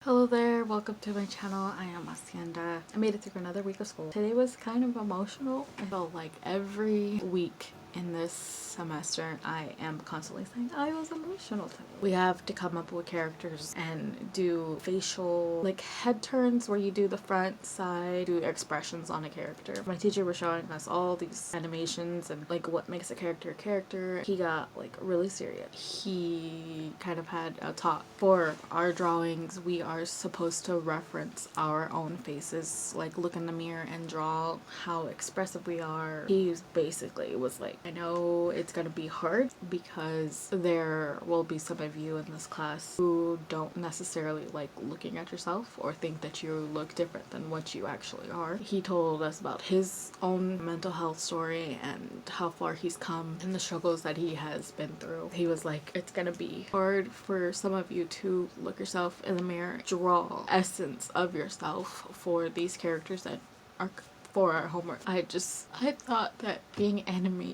Hello there, welcome to my channel. I am Hacienda. I made it through another week of school. Today was kind of emotional. I felt like every week in this semester I am constantly saying I was emotional today. We have to come up with characters and do facial head turns where you do the front, side, do expressions on a character. My teacher was showing us all these animations and what makes a character a character. He got really serious. He kind of had a talk. For our drawings we are supposed to reference our own faces, look in the mirror and draw how expressive we are. He basically was like, I know it's gonna be hard because there will be some of you in this class who don't necessarily like looking at yourself or think that you look different than what you actually are. He told us about his own mental health story and how far he's come and the struggles that he has been through. He was like, it's gonna be hard for some of you to look yourself in the mirror, draw essence of yourself for these characters that are for our homework. I thought that being an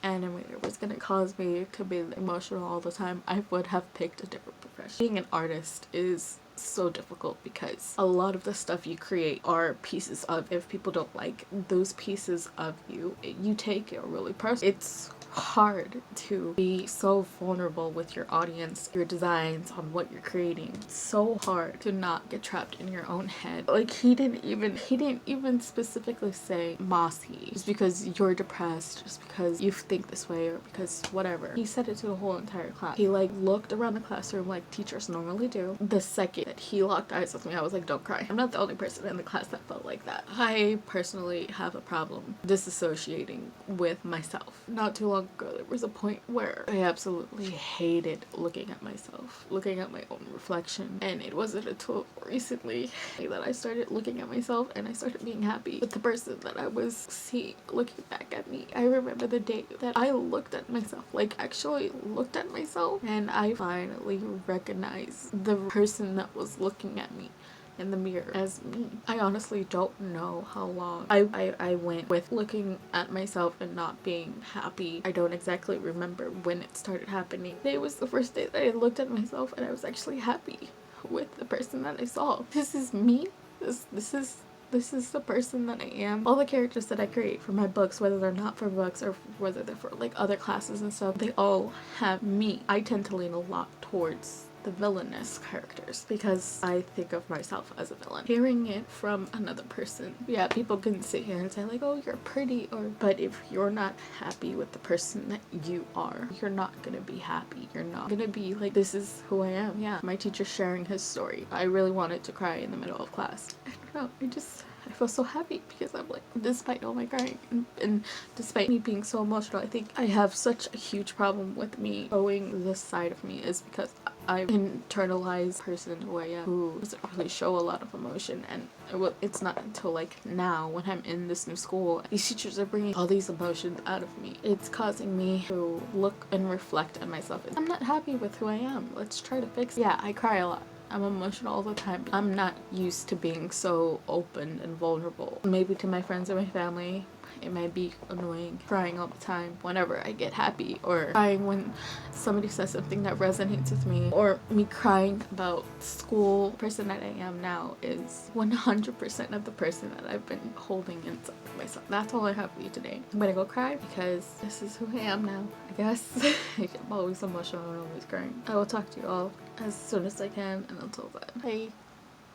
animator was gonna cause me to be emotional all the time. I would have picked a different profession. Being an artist is so difficult because a lot of the stuff you create are pieces of, if people don't like those pieces of you, you take it really personal. It's hard to be so vulnerable with your audience, your designs, on what you're creating. It's so hard to not get trapped in your own head. He didn't even specifically say mossy just because you're depressed, just because you think this way, or because whatever. He said it to the whole entire class. He looked around the classroom like teachers normally do. The second that he locked eyes with me, I was like, don't cry. I'm not the only person in the class that felt like that. I personally have a problem disassociating with myself. Not too long ago there was a point where I absolutely hated looking at myself, looking at my own reflection, and it wasn't until recently that I started looking at myself and I started being happy with the person that I was seeing looking back at me. I remember the day that I looked at myself, actually looked at myself, and I finally recognized the person that was looking at me in the mirror as me. I honestly don't know how long I went with looking at myself and not being happy. I don't exactly remember when it started happening. Today was the first day that I looked at myself and I was actually happy with the person that I saw. This is me. This is the person that I am. All the characters that I create for my books, whether they're not for books or whether they're for other classes and stuff, they all have me. I tend to lean a lot towards the villainous characters because I think of myself as a villain. Hearing it from another person, yeah, people can sit here and say oh, you're pretty, but if you're not happy with the person that you are, you're not gonna be happy. You're not gonna be this is who I am. Yeah, my teacher sharing his story, I really wanted to cry in the middle of class. I don't know, I feel so happy because I'm despite all my crying and despite me being so emotional, I think I have such a huge problem with me showing this side of me is because I'm an internalized person who I am, who doesn't really show a lot of emotion. And it's not until now when I'm in this new school, these teachers are bringing all these emotions out of me. It's causing me to look and reflect on myself. I'm not happy with who I am. Let's try to fix it. Yeah, I cry a lot. I'm emotional all the time. I'm not used to being so open and vulnerable. Maybe to my friends or my family, it might be annoying crying all the time whenever I get happy, or crying when somebody says something that resonates with me, or me crying about school. The person that I am now is 100% of the person that I've been holding inside myself. That's all I have for you today. I'm gonna go cry because this is who I am now, I guess. I'm always emotional and always crying. I will talk to you all as soon as I can, and until then, bye.